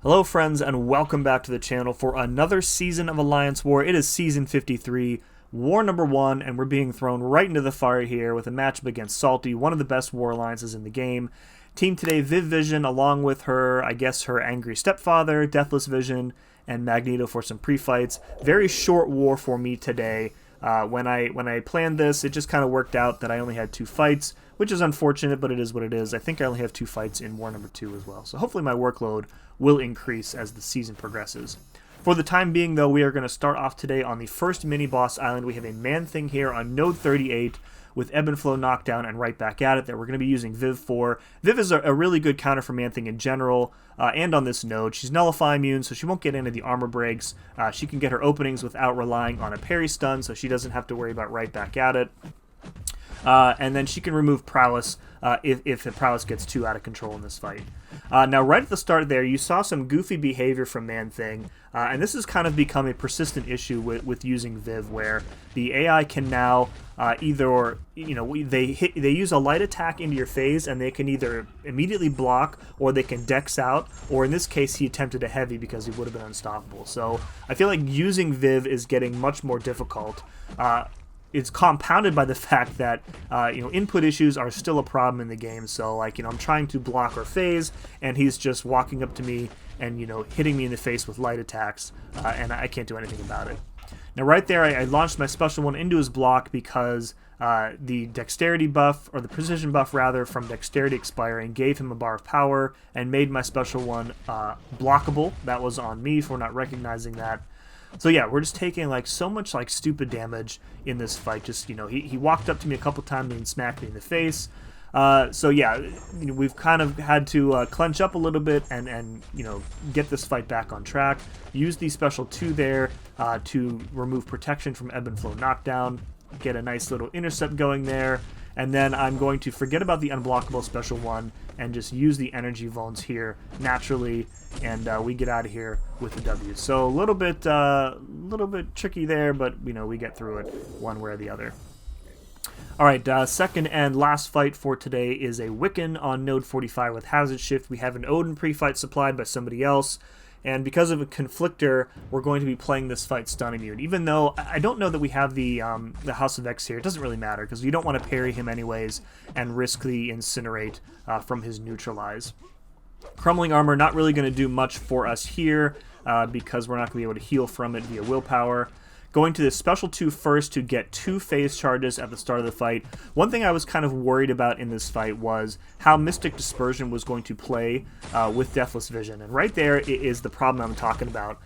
Hello friends and welcome back to the channel for another season of Alliance War. It is season 53, war number 1, and we're being thrown right into the fire here with a matchup against Salty, one of the best war alliances in the game. Team today, Viv Vision, along with her, I guess her angry stepfather, Deathless Vision, and Magneto for some pre-fights. Very short war for me today. When I planned this, it just kind of worked out that I only had 2 fights, which is unfortunate, but it is what it is. I think I only have 2 fights in war number 2 as well, so hopefully my workload will increase as the season progresses. For the time being, though, we are going to start off today on the first mini-boss island. We have a Man-Thing here on node 38 with Ebb and Flow knockdown and right back at it that we're going to be using Viv for. Viv is a really good counter for Man-Thing in general, and on this node. She's Nullify immune, so she won't get into the armor breaks. She can get her openings without relying on a parry stun, so she doesn't have to worry about right back at it. And then she can remove Prowess if the Prowess gets too out of control in this fight. Now, right at the start there, you saw some goofy behavior from Man-Thing, and this has kind of become a persistent issue with using Viv, where the AI can now either, they use a light attack into your phase, and they can either immediately block, or they can dex out, or in this case, he attempted a heavy because he would have been unstoppable. So I feel like using Viv is getting much more difficult. It's compounded by the fact that input issues are still a problem in the game. So I'm trying to block or phase, and he's just walking up to me and hitting me in the face with light attacks, and I can't do anything about it. Now right there, I launched my special one into his block because the dexterity buff, or the precision buff rather, from dexterity expiring gave him a bar of power and made my special one blockable. That was on me for not recognizing that. So yeah, we're just taking so much stupid damage in this fight. Just he walked up to me a couple times and smacked me in the face. So yeah, we've kind of had to clench up a little bit and get this fight back on track. Use the special 2 there to remove protection from Ebb and Flow knockdown. Get a nice little intercept going there. And then I'm going to forget about the unblockable special 1 and just use the energy vulns here naturally, and we get out of here with the W. So a little bit tricky there, but we get through it one way or the other. All right, second and last fight for today is a WICCAN on node 45 with Hazard Shift. We have an Odin pre-fight supplied by somebody else. And because of a conflictor, we're going to be playing this fight stun immune. Even though I don't know that we have the House of X here, it doesn't really matter because you don't want to parry him anyways and risk the incinerate from his neutralize. Crumbling armor not really going to do much for us here because we're not going to be able to heal from it via willpower. Going to the special 2 first to get 2 phase charges at the start of the fight. One thing I was kind of worried about in this fight was how Mystic Dispersion was going to play with Deathless Vision. And right there is the problem I'm talking about.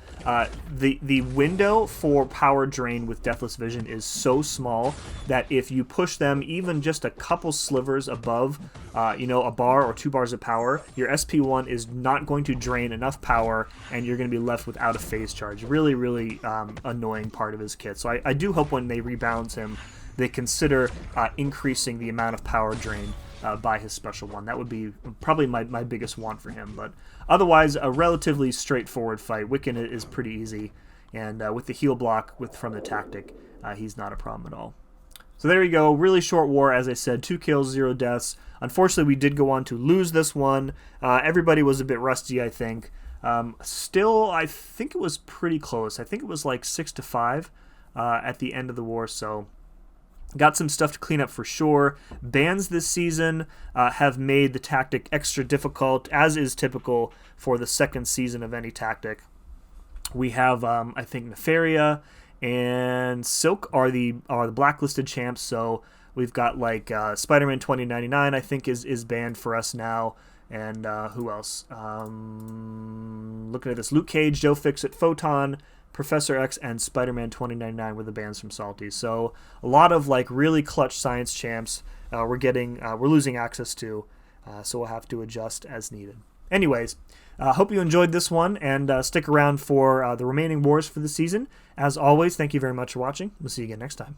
The window for power drain with Deathless Vision is so small that if you push them even just a couple slivers above a bar or 2 bars of power, your SP1 is not going to drain enough power and you're going to be left without a phase charge. Really, really annoying part of his kit. So I do hope when they rebalance him, they consider increasing the amount of power drain by his special 1. That would be probably my biggest want for him. But otherwise, a relatively straightforward fight. WICCAN is pretty easy, and with the heal block from the tactic, he's not a problem at all. So there you go. Really short war, as I said. 2 kills, 0 deaths. Unfortunately, we did go on to lose this one. Everybody was a bit rusty, I think. Still, I think it was pretty close. I think it was like 6-5 at the end of the war, so got some stuff to clean up for sure. Bans this season have made the tactic extra difficult, as is typical for the second season of any tactic. We have, I think, Nefaria and Silk are the blacklisted champs, so we've got Spider-Man 2099, I think, is banned for us now. And who else? Looking at this, Luke Cage, Joe Fixit, Photon, Professor X, and Spider-Man 2099 were the bans from Salty. So a lot of really clutch science champs we're losing access to, so we'll have to adjust as needed. Anyways, hope you enjoyed this one, and stick around for the remaining wars for the season. As always, thank you very much for watching. We'll see you again next time.